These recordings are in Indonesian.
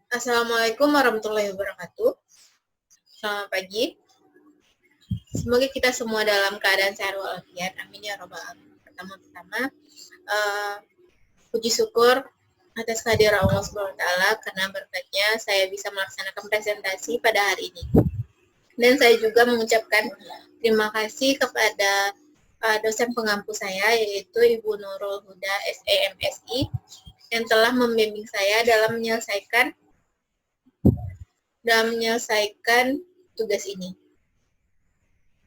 Assalamualaikum warahmatullahi wabarakatuh. Selamat pagi. Semoga kita semua dalam keadaan sehat walafiat. Amin ya robbal alamin. Pertama-tama, puji syukur atas kehadiran Allah SWT karena berkatnya saya bisa melaksanakan presentasi pada hari ini. Dan saya juga mengucapkan terima kasih kepada dosen pengampu saya, yaitu Ibu Nurul Huda, SEMSI, yang telah membimbing saya dalam menyelesaikan tugas ini.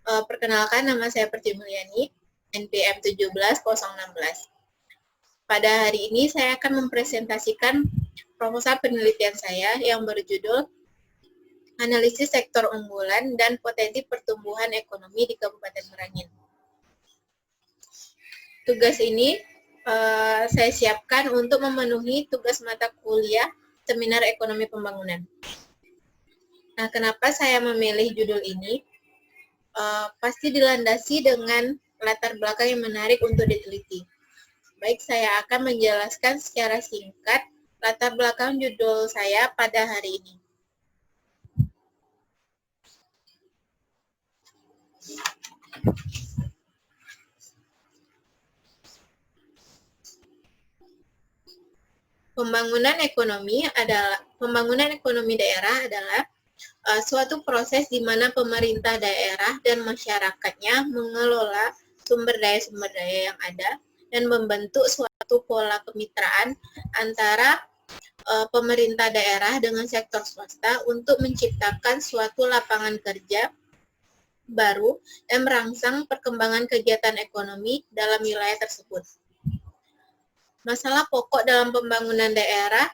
Perkenalkan, nama saya Pertiwi Mulyani, NPM 17016. Pada hari ini saya akan mempresentasikan proposal penelitian saya yang berjudul Analisis Sektor Unggulan dan Potensi Pertumbuhan Ekonomi di Kabupaten Merangin. Tugas ini saya siapkan untuk memenuhi tugas mata kuliah Seminar Ekonomi Pembangunan. Nah, kenapa saya memilih judul ini? Pasti dilandasi dengan latar belakang yang menarik untuk diteliti. Baik, saya akan menjelaskan secara singkat latar belakang judul saya pada hari ini. Pembangunan ekonomi daerah adalah suatu proses di mana pemerintah daerah dan masyarakatnya mengelola sumber daya yang ada dan membentuk suatu pola kemitraan antara pemerintah daerah dengan sektor swasta untuk menciptakan suatu lapangan kerja baru dan merangsang perkembangan kegiatan ekonomi dalam wilayah tersebut. Masalah pokok dalam pembangunan daerah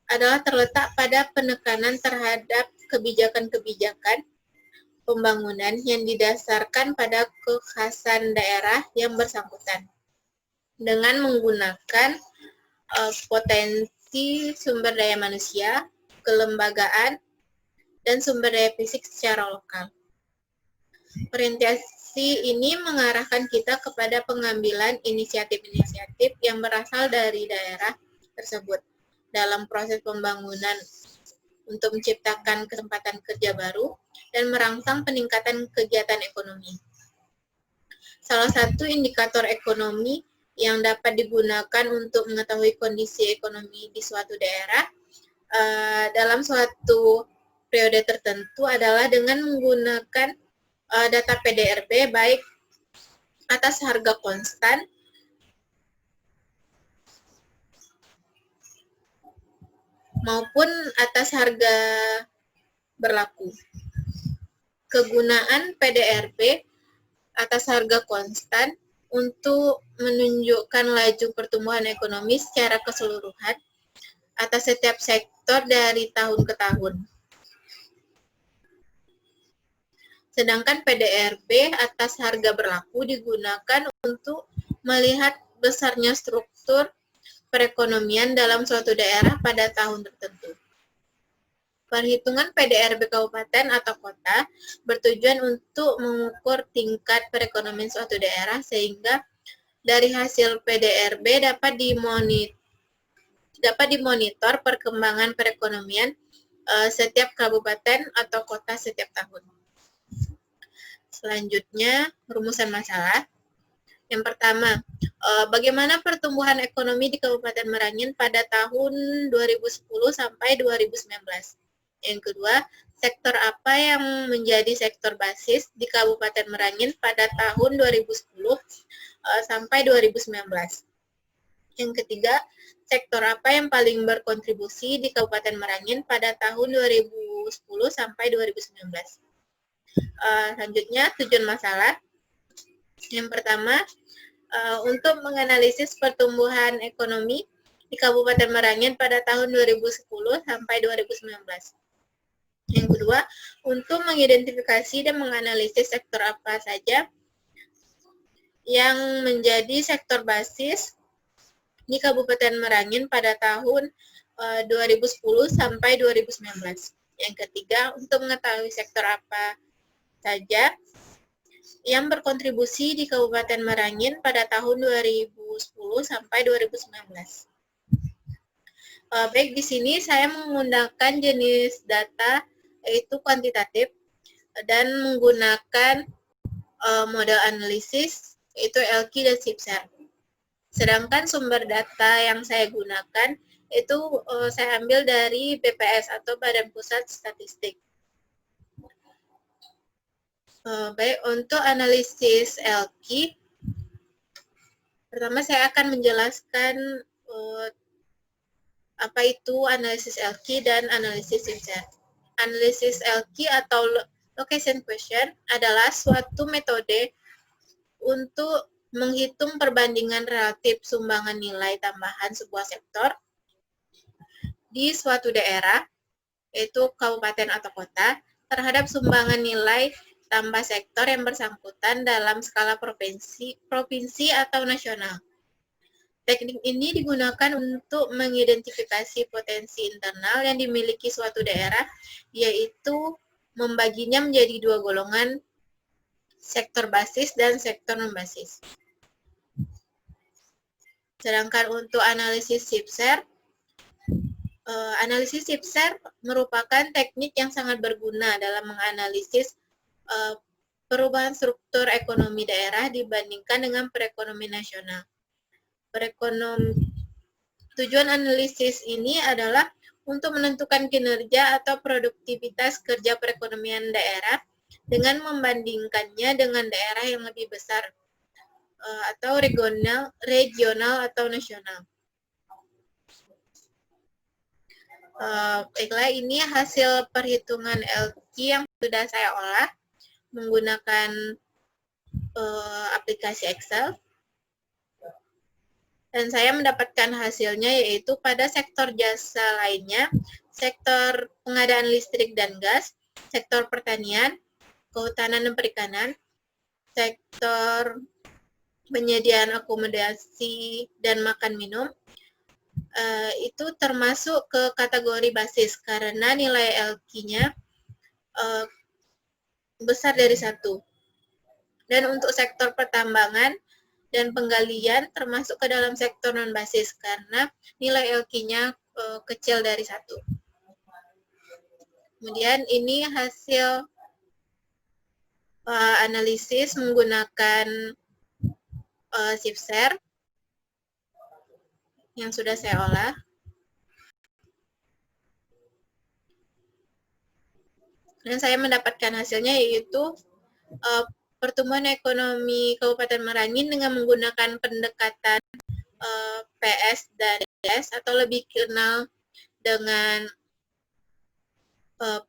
adalah terletak pada penekanan terhadap kebijakan-kebijakan pembangunan yang didasarkan pada kekhasan daerah yang bersangkutan dengan menggunakan potensi sumber daya manusia, kelembagaan, dan sumber daya fisik secara lokal. Orientasi ini mengarahkan kita kepada pengambilan inisiatif-inisiatif yang berasal dari daerah tersebut dalam proses pembangunan untuk menciptakan kesempatan kerja baru dan merangsang peningkatan kegiatan ekonomi. Salah satu indikator ekonomi yang dapat digunakan untuk mengetahui kondisi ekonomi di suatu daerah dalam suatu periode tertentu adalah dengan menggunakan data PDRB baik atas harga konstan maupun atas harga berlaku. Kegunaan PDRB atas harga konstan untuk menunjukkan laju pertumbuhan ekonomi secara keseluruhan atas setiap sektor dari tahun ke tahun. Sedangkan PDRB atas harga berlaku digunakan untuk melihat besarnya struktur perekonomian dalam suatu daerah pada tahun tertentu. Perhitungan PDRB kabupaten atau kota bertujuan untuk mengukur tingkat perekonomian suatu daerah sehingga dari hasil PDRB dapat dimonitor perkembangan perekonomian setiap kabupaten atau kota setiap tahun. Selanjutnya, rumusan masalah. Yang pertama, bagaimana pertumbuhan ekonomi di Kabupaten Merangin pada tahun 2010 sampai 2019? Yang kedua, sektor apa yang menjadi sektor basis di Kabupaten Merangin pada tahun 2010 sampai 2019? Yang ketiga, sektor apa yang paling berkontribusi di Kabupaten Merangin pada tahun 2010 sampai 2019? Selanjutnya, tujuan masalah. Yang pertama, untuk menganalisis pertumbuhan ekonomi di Kabupaten Merangin pada tahun 2010 sampai 2019. Yang kedua, untuk mengidentifikasi dan menganalisis sektor apa saja yang menjadi sektor basis di Kabupaten Merangin pada tahun 2010 sampai 2019. Yang ketiga, untuk mengetahui sektor apa saja yang berkontribusi di Kabupaten Merangin pada tahun 2010 sampai 2019. Baik, di sini saya menggunakan jenis data yaitu kuantitatif dan menggunakan model analisis yaitu ELKI dan SIPSER. Sedangkan sumber data yang saya gunakan itu saya ambil dari BPS atau Badan Pusat Statistik. Baik, untuk analisis ELKI, pertama saya akan menjelaskan apa itu analisis ELKI dan analisis SIPSER. Analisis ELKI atau location question adalah suatu metode untuk menghitung perbandingan relatif sumbangan nilai tambahan sebuah sektor di suatu daerah, yaitu kabupaten atau kota, terhadap sumbangan nilai tambah sektor yang bersangkutan dalam skala provinsi atau nasional. Teknik ini digunakan untuk mengidentifikasi potensi internal yang dimiliki suatu daerah, yaitu membaginya menjadi dua golongan, sektor basis dan sektor non-basis. Sedangkan untuk analisis SIPSER, analisis SIPSER merupakan teknik yang sangat berguna dalam menganalisis perubahan struktur ekonomi daerah dibandingkan dengan perekonomian nasional. Tujuan analisis ini adalah untuk menentukan kinerja atau produktivitas kerja perekonomian daerah dengan membandingkannya dengan daerah yang lebih besar atau regional atau nasional. Baiklah, ini hasil perhitungan ELKI yang sudah saya olah menggunakan aplikasi Excel. Dan saya mendapatkan hasilnya yaitu pada sektor jasa lainnya, sektor pengadaan listrik dan gas, sektor pertanian, kehutanan dan perikanan, sektor penyediaan akomodasi dan makan minum, itu termasuk ke kategori basis karena nilai ELKI-nya besar dari 1. Dan untuk sektor pertambangan dan penggalian termasuk ke dalam sektor non-basis karena nilai ELKI-nya kecil dari 1. Kemudian ini hasil analisis menggunakan SIPSER yang sudah saya olah. Dan saya mendapatkan hasilnya yaitu pertumbuhan ekonomi Kabupaten Merangin dengan menggunakan pendekatan PS dan DS atau lebih dikenal dengan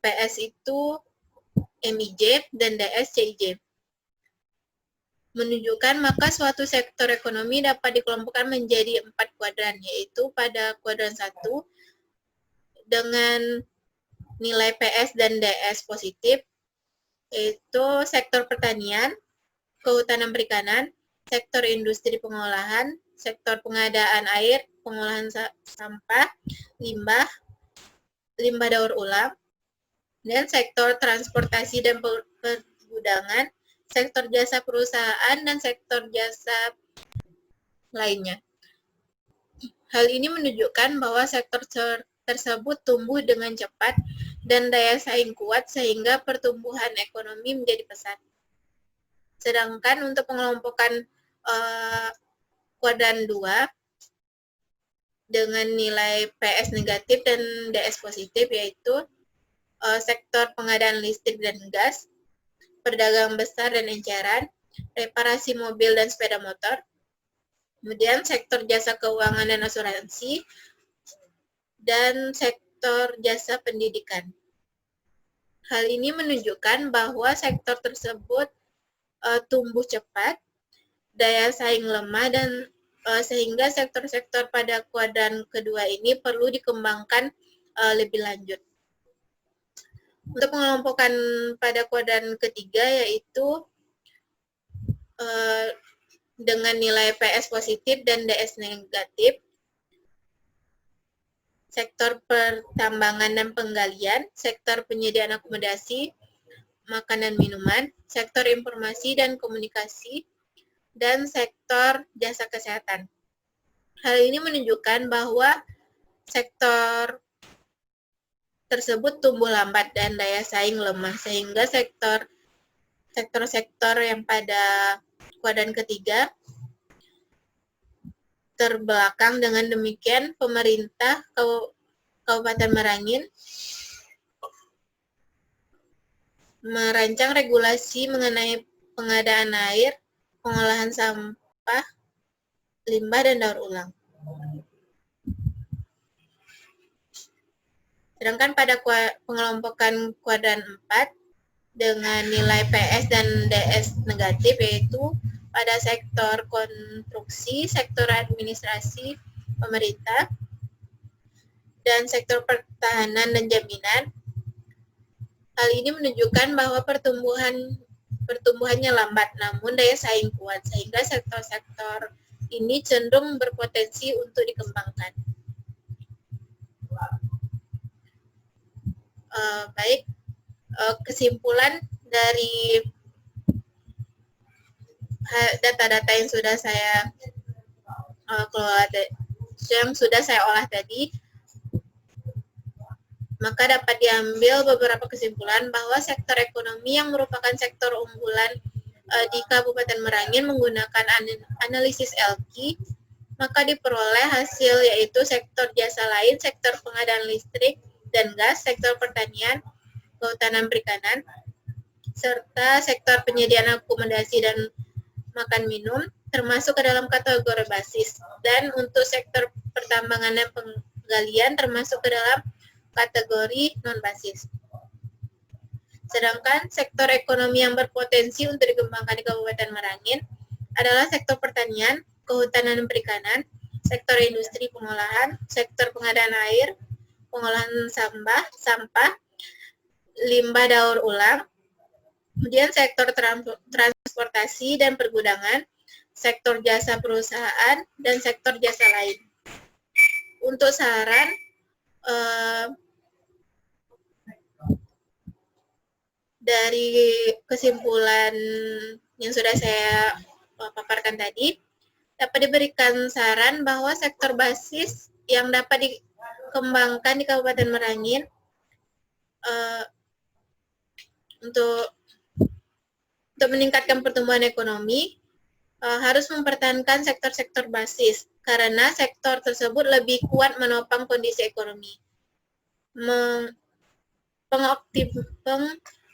PS itu MIJ dan DS CIJ. Menunjukkan maka suatu sektor ekonomi dapat dikelompokkan menjadi 4 kuadran, yaitu pada kuadran 1 dengan nilai PS dan DS positif, yaitu sektor pertanian, kehutanan perikanan, sektor industri pengolahan, sektor pengadaan air, pengolahan sampah, limbah daur ulang, dan sektor transportasi dan pergudangan, sektor jasa perusahaan, dan sektor jasa lainnya. Hal ini menunjukkan bahwa sektor tersebut tumbuh dengan cepat dan daya saing kuat sehingga pertumbuhan ekonomi menjadi pesat. Sedangkan untuk pengelompokan kuadran 2 dengan nilai PS negatif dan DS positif yaitu sektor pengadaan listrik dan gas, perdagangan besar dan eceran, reparasi mobil dan sepeda motor, kemudian sektor jasa keuangan dan asuransi, dan sektor jasa pendidikan. Hal ini menunjukkan bahwa sektor tersebut tumbuh cepat, daya saing lemah, dan sehingga sektor-sektor pada kuadran kedua ini perlu dikembangkan lebih lanjut. Untuk pengelompokan pada kuadran ketiga yaitu dengan nilai PS positif dan DS negatif, sektor pertambangan dan penggalian, sektor penyediaan akomodasi, makanan minuman, sektor informasi dan komunikasi, dan sektor jasa kesehatan. Hal ini menunjukkan bahwa sektor tersebut tumbuh lambat dan daya saing lemah, sehingga sektor-sektor yang pada kuadran ketiga terbelakang. Dengan demikian, pemerintah Kabupaten Merangin merancang regulasi mengenai pengadaan air, pengolahan sampah, limbah, dan daur ulang. Sedangkan pada pengelompokan kuadran 4 dengan nilai PS dan DS negatif, yaitu pada sektor konstruksi, sektor administrasi pemerintah, dan sektor pertahanan dan jaminan. Hal ini menunjukkan bahwa pertumbuhannya lambat, namun daya saing kuat, sehingga sektor-sektor ini cenderung berpotensi untuk dikembangkan. Baik, kesimpulan dari data-data yang sudah saya olah tadi, maka dapat diambil beberapa kesimpulan bahwa sektor ekonomi yang merupakan sektor unggulan di Kabupaten Merangin menggunakan analisis ELKI, maka diperoleh hasil yaitu sektor jasa lain, sektor pengadaan listrik dan gas, sektor pertanian, kehutanan perikanan, serta sektor penyediaan akomodasi dan makan minum termasuk ke dalam kategori basis, dan untuk sektor pertambangan dan penggalian termasuk ke dalam kategori non-basis. Sedangkan sektor ekonomi yang berpotensi untuk dikembangkan di Kabupaten Merangin adalah sektor pertanian, kehutanan dan perikanan, sektor industri pengolahan, sektor pengadaan air, pengolahan sampah, limbah daur ulang, kemudian sektor transportasi dan pergudangan, sektor jasa perusahaan, dan sektor jasa lain. Untuk saran, dari kesimpulan yang sudah saya paparkan tadi, dapat diberikan saran bahwa sektor basis yang dapat dikembangkan di Kabupaten Merangin untuk meningkatkan pertumbuhan ekonomi harus mempertahankan sektor-sektor basis, karena sektor tersebut lebih kuat menopang kondisi ekonomi.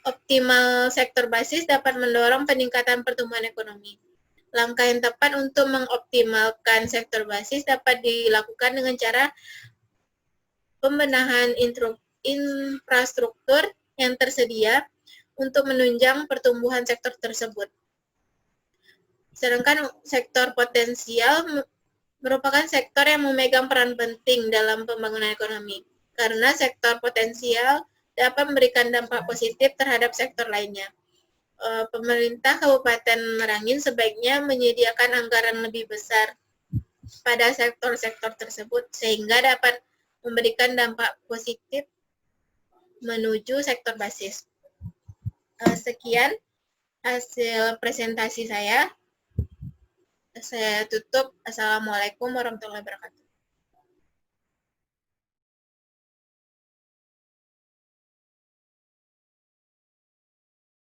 Optimal sektor basis dapat mendorong peningkatan pertumbuhan ekonomi. Langkah yang tepat untuk mengoptimalkan sektor basis dapat dilakukan dengan cara pembenahan infrastruktur yang tersedia untuk menunjang pertumbuhan sektor tersebut. Sedangkan sektor potensial merupakan sektor yang memegang peran penting dalam pembangunan ekonomi, karena sektor potensial dapat memberikan dampak positif terhadap sektor lainnya. Pemerintah Kabupaten Merangin sebaiknya menyediakan anggaran lebih besar pada sektor-sektor tersebut sehingga dapat memberikan dampak positif menuju sektor basis. Sekian hasil presentasi saya. Saya tutup. Assalamualaikum warahmatullahi wabarakatuh.